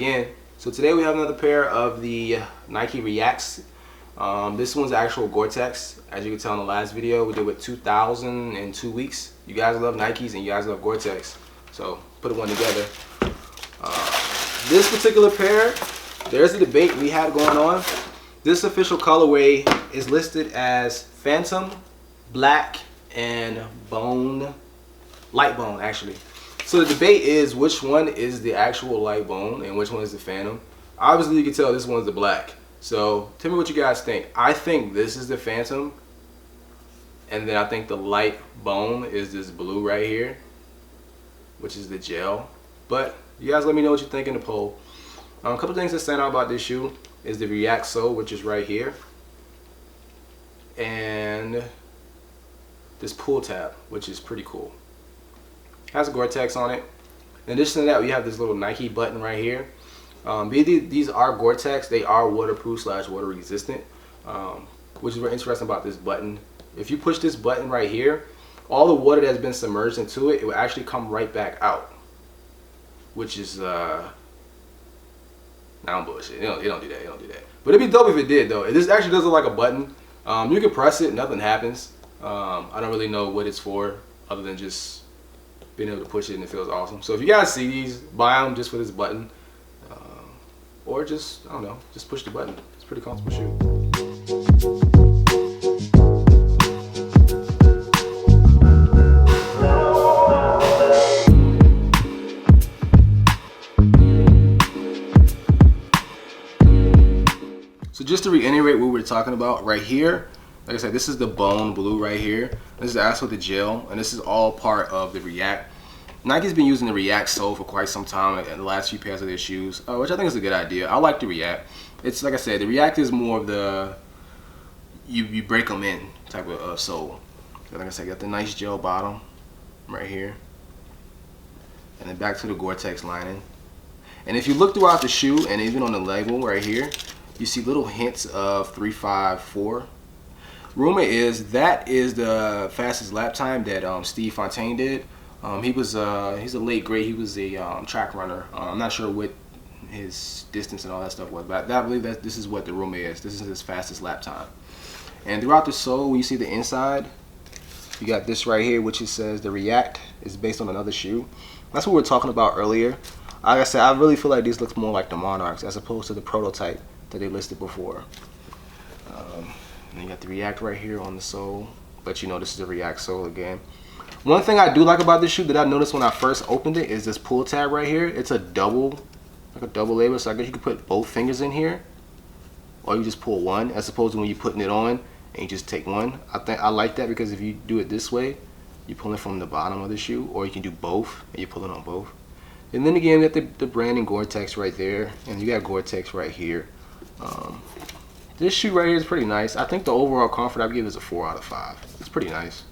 again. So today we have another pair of the Nike Reacts. This one's actual GORE-TEX. As you can tell in the last video, we did with 2,000 in 2 weeks. You guys love Nikes and you guys love GORE-TEX. So put one together. This particular pair, there's a debate we had going on. This official colorway is listed as Phantom, Black, and Bone, Light Bone actually. So the debate is which one is the actual Light Bone and which one is the Phantom. Obviously you can tell this one's the Black. So tell me what you guys think. I think this is the Phantom, and then I think the Light Bone is this blue right here, which is the gel. But you guys let me know what you think in the poll. A couple things that stand out about this shoe is the React sole, which is right here, and this pull tab, which is pretty cool. Has a GORE-TEX on it. In addition to that, we have this little Nike button right here. These are GORE-TEX. They are waterproof / water resistant, which is very interesting about this button. If you push this button right here, all the water that's been submerged into it, it will actually come right back out, which is not bullshit. It don't do that. It don't do that. But it'd be dope if it did though. This actually does look like a button. You can press it, nothing happens. I don't really know what it's for, other than just being able to push it and it feels awesome. So if you guys see these, buy them just for this button, or just, I don't know, just push the button. It's a pretty comfortable shoe. So just to reiterate what we were talking about right here, like I said, this is the bone blue right here. This is also the gel, and this is all part of the React. Nike's been using the React sole for quite some time in the last few pairs of their shoes, which I think is a good idea. I like the React. It's like I said, the React is more of the you break them in type of sole. So like I said, you got the nice gel bottom right here, and then back to the GORE-TEX lining. And if you look throughout the shoe, and even on the label right here, you see little hints of 354. Rumor is that is the fastest lap time that Steve Fontaine did. He's a late great. He was a track runner. I'm not sure what his distance and all that stuff was, but I believe that this is what the rumor is. This is his fastest lap time. And throughout the sole, when you see the inside, you got this right here, which it says the React is based on another shoe. That's what we were talking about earlier. Like I said, I really feel like these look more like the Monarchs as opposed to the prototype that they listed before. And you got the React right here on the sole, but you know this is the React sole again. One thing I do like about this shoe that I noticed when I first opened it is this pull tab right here. It's a double, like a double label, so I guess you can put both fingers in here, or you just pull one, as opposed to when you're putting it on and you just take one. I like that because if you do it this way, you pull it from the bottom of the shoe, or you can do both and you pull it on both. And then again, you got the branding GORE-TEX right there, and you got GORE-TEX right here. This shoe right here is pretty nice. I think the overall comfort I give is a 4 out of 5. It's pretty nice.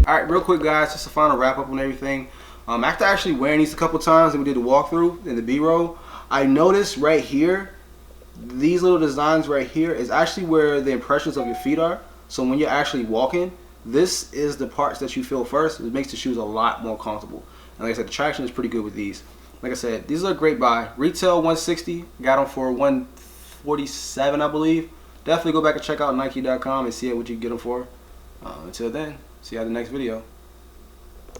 Alright, real quick guys, just a final wrap up on everything. After actually wearing these a couple times and we did the walkthrough and the B-roll, I noticed right here, these little designs right here is actually where the impressions of your feet are. So when you're actually walking, this is the parts that you feel first. It makes the shoes a lot more comfortable. And like I said, the traction is pretty good with these. Like I said, these are a great buy. Retail $160, got them for $147, I believe. Definitely go back and check out Nike.com and see what you can get them for. Until then, see you at the next video.